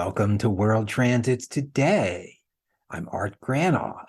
Welcome to World Transits Today. I'm Art Granoff.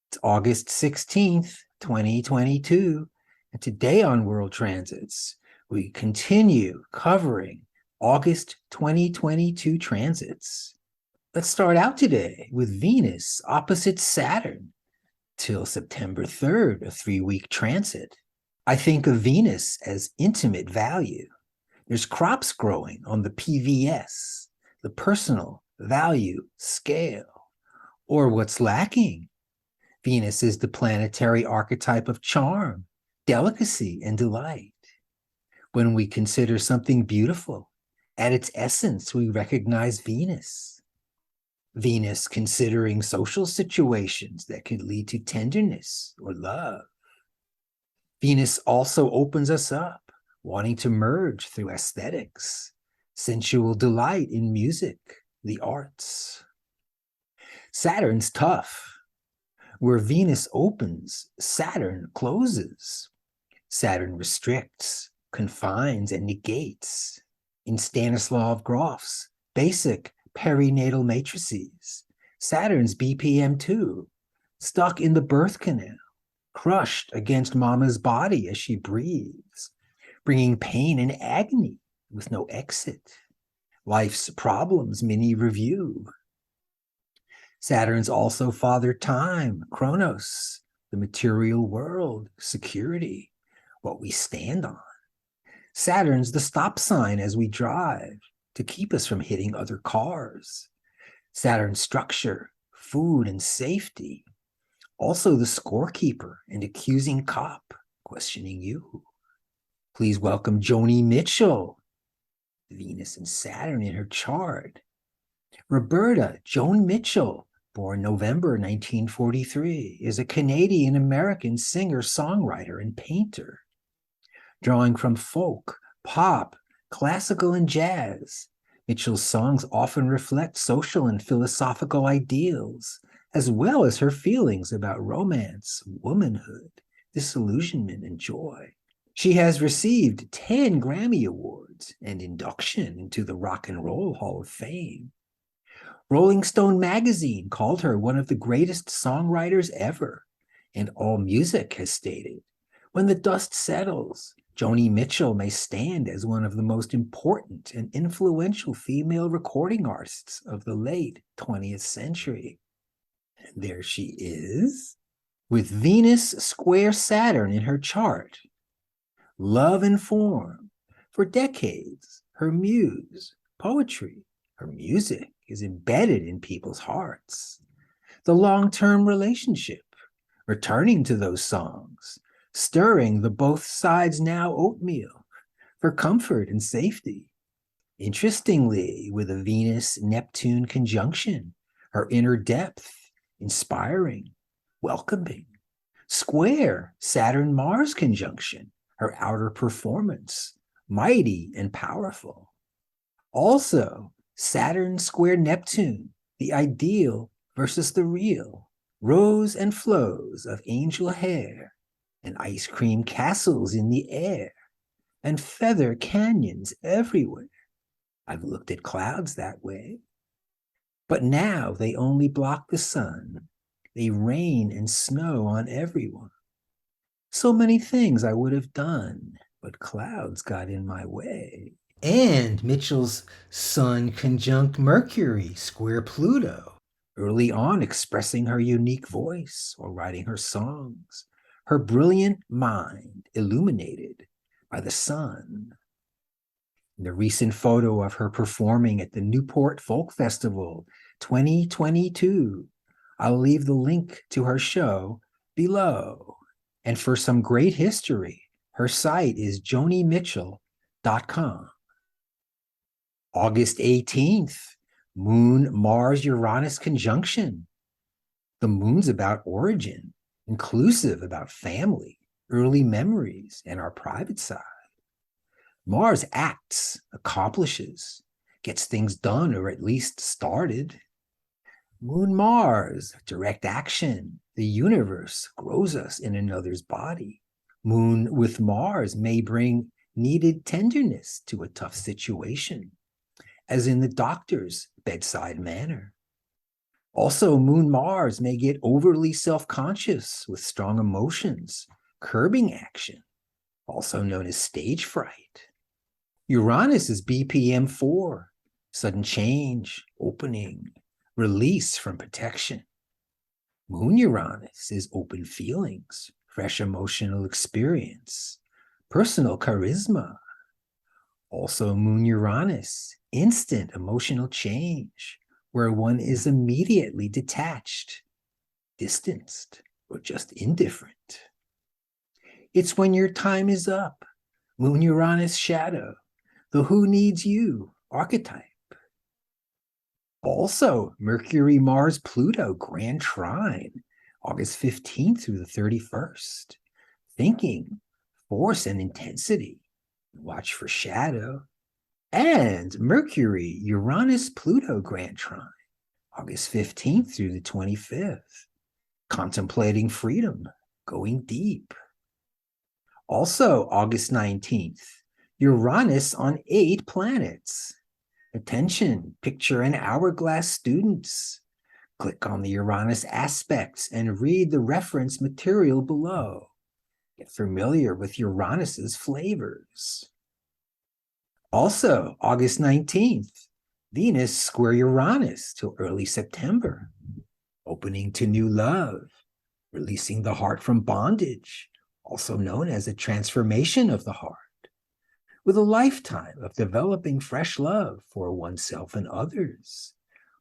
It's August 16th, 2022, and today on World Transits, we continue covering August 2022 transits. Let's start out today with Venus opposite Saturn till September 3rd, a 3-week transit. I think of Venus as intimate value. There's crops growing on the PVS, the personal value scale. Or what's lacking? Venus is the planetary archetype of charm, delicacy, and delight. When we consider something beautiful, at its essence, we recognize Venus. Venus considering social situations that could lead to tenderness or love. Venus also opens us up, wanting to merge through aesthetics, sensual delight in music, the arts. Saturn's tough. Where Venus opens, Saturn closes. Saturn restricts, confines, and negates. In Stanislav Grof's basic perinatal matrices, Saturn's BPM2, stuck in the birth canal, crushed against mama's body as she breathes, bringing pain and agony with no exit. Life's problems mini review. Saturn's also Father Time, Chronos, the material world, security, what we stand on. Saturn's the stop sign as we drive to keep us from hitting other cars. Saturn's structure, food, and safety. Also the scorekeeper and accusing cop, questioning you. Please welcome Joni Mitchell, Venus and Saturn in her chart. Roberta Joan Mitchell, born November 1943, is a Canadian-American singer, songwriter, and painter. Drawing from folk, pop, classical, and jazz, Mitchell's songs often reflect social and philosophical ideals, as well as her feelings about romance, womanhood, disillusionment, and joy. She has received 10 Grammy Awards and induction into the Rock and Roll Hall of Fame. Rolling Stone magazine called her one of the greatest songwriters ever, and AllMusic has stated, when the dust settles, Joni Mitchell may stand as one of the most important and influential female recording artists of the late 20th century. And there she is, with Venus square Saturn in her chart. Love and form. For decades, her muse, poetry, her music is embedded in people's hearts. The long-term relationship, returning to those songs, stirring the both sides now oatmeal for comfort and safety. Interestingly, with a Venus-Neptune conjunction, her inner depth, inspiring, welcoming. Square Saturn-Mars conjunction, her outer performance, mighty and powerful. Also, Saturn square Neptune, the ideal versus the real, rows and flows of angel hair, and ice cream castles in the air, and feather canyons everywhere. I've looked at clouds that way. But now they only block the sun. They rain and snow on everyone. So many things I would have done, but clouds got in my way. And Mitchell's Sun conjunct Mercury square Pluto, early on expressing her unique voice or writing her songs, her brilliant mind illuminated by the sun. In the recent photo of her performing at the Newport Folk Festival 2022, I'll leave the link to her show below. And for some great history, her site is jonimitchell.com. August 18th, Moon-Mars-Uranus conjunction. The moon's about origin, inclusive about family, early memories, and our private side. Mars acts, accomplishes, gets things done or at least started. Moon-Mars, direct action, the universe grows us in another's body. Moon with Mars may bring needed tenderness to a tough situation. as in the doctor's bedside manner. Also, Moon Mars may get overly self-conscious with strong emotions, curbing action, also known as stage fright. Uranus is BPM 4, sudden change, opening, release from protection. Moon Uranus is open feelings, fresh emotional experience, personal charisma. Also, Moon Uranus, instant emotional change, where one is immediately detached, distanced, or just indifferent. It's when your time is up, Moon Uranus shadow, the who needs you archetype. Also, Mercury, Mars, Pluto, grand trine, August 15th through the 31st. Thinking, force, and intensity. Watch for shadow. And Mercury, Uranus, Pluto, grand trine, August 15th through the 25th. Contemplating freedom, going deep. Also, August 19th, Uranus on 8 planets. Attention, picture and hourglass students. Click on the Uranus aspects and read the reference material below. Get familiar with Uranus's flavors. Also, August 19th, Venus square Uranus till early September. Opening to new love, releasing the heart from bondage, also known as a transformation of the heart, with a lifetime of developing fresh love for oneself and others.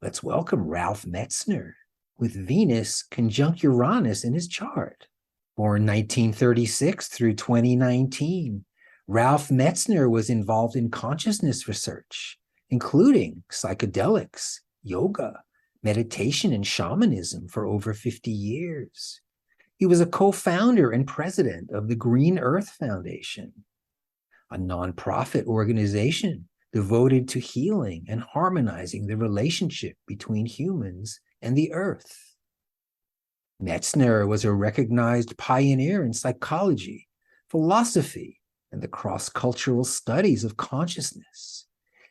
Let's welcome Ralph Metzner with Venus conjunct Uranus in his chart. Born 1936 through 2019, Ralph Metzner was involved in consciousness research, including psychedelics, yoga, meditation, and shamanism for over 50 years. He was a co-founder and president of the Green Earth Foundation, a nonprofit organization devoted to healing and harmonizing the relationship between humans and the earth. Metzner was a recognized pioneer in psychology, philosophy, and the cross-cultural studies of consciousness.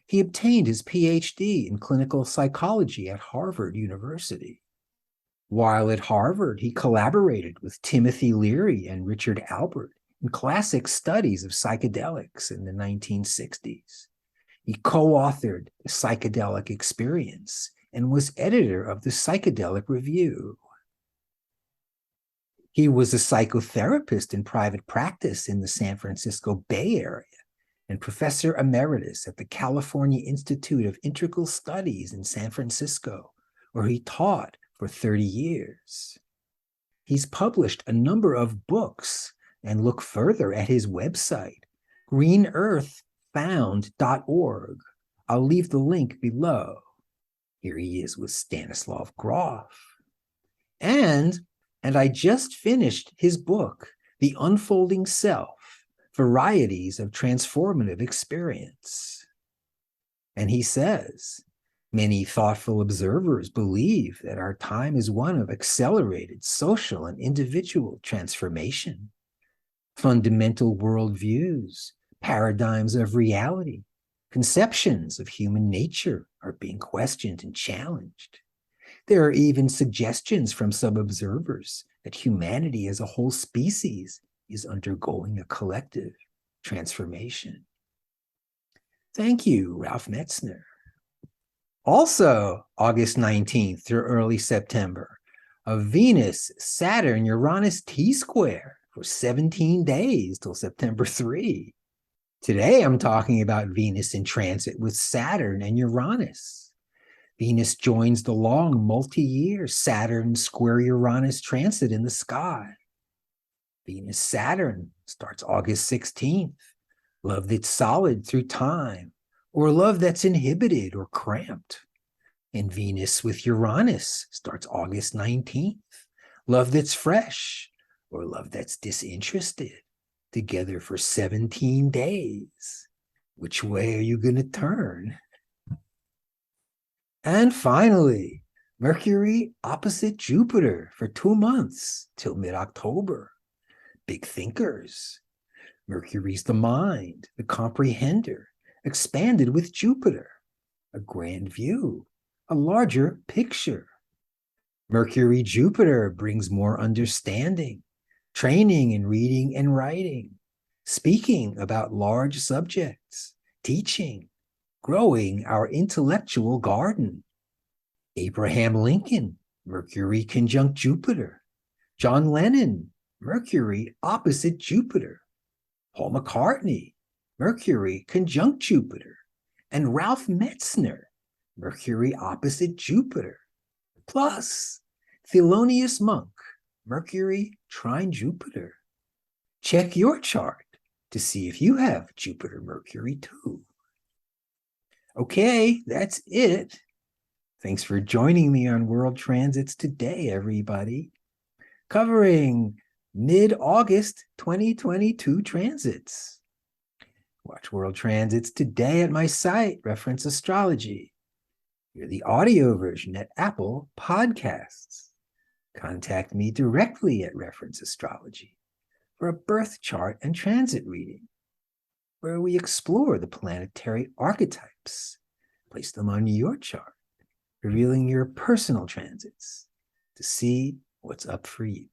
He obtained his PhD in clinical psychology at Harvard University. While at Harvard, he collaborated with Timothy Leary and Richard Albert in classic studies of psychedelics in the 1960s. He co-authored The Psychedelic Experience and was editor of the Psychedelic Review. He was a psychotherapist in private practice in the San Francisco Bay Area and professor emeritus at the California Institute of Integral Studies in San Francisco, where he taught for 30 years. He's published a number of books, and look further at his website, greenearthfound.org. I'll leave the link below. Here he is with Stanislav Grof. And I just finished his book, The Unfolding Self, Varieties of Transformative Experience. And he says, many thoughtful observers believe that our time is one of accelerated social and individual transformation. Fundamental worldviews, paradigms of reality, conceptions of human nature are being questioned and challenged. There are even suggestions from some observers that humanity as a whole species is undergoing a collective transformation. Thank you, Ralph Metzner. Also, August 19th through early September, a Venus, Saturn, Uranus T-square for 17 days till September 3. Today, I'm talking about Venus in transit with Saturn and Uranus. Venus joins the long multi-year Saturn square Uranus transit in the sky. Venus-Saturn starts August 16th. Love that's solid through time, or love that's inhibited or cramped. And Venus with Uranus starts August 19th. Love that's fresh, or love that's disinterested, together for 17 days. Which way are you going to turn? And finally, Mercury opposite Jupiter for 2 months till mid-October. Big thinkers. Mercury's the mind, the comprehender, expanded with Jupiter. a grand view, a larger picture. Mercury Jupiter brings more understanding, training in reading and writing, speaking about large subjects, teaching, growing our intellectual garden. Abraham Lincoln, Mercury conjunct Jupiter. John Lennon, Mercury opposite Jupiter. Paul McCartney, Mercury conjunct Jupiter. And Ralph Metzner, Mercury opposite Jupiter. Plus, Thelonious Monk, Mercury trine Jupiter. Check your chart to see if you have Jupiter Mercury too. Okay, that's it. Thanks for joining me on World Transits today, everybody. Covering mid-August 2022 transits. Watch World Transits today at my site, Reference Astrology. Hear the audio version at Apple Podcasts. Contact me directly at Reference Astrology for a birth chart and transit reading, where we explore the planetary archetypes, place them on your chart, revealing your personal transits to see what's up for you.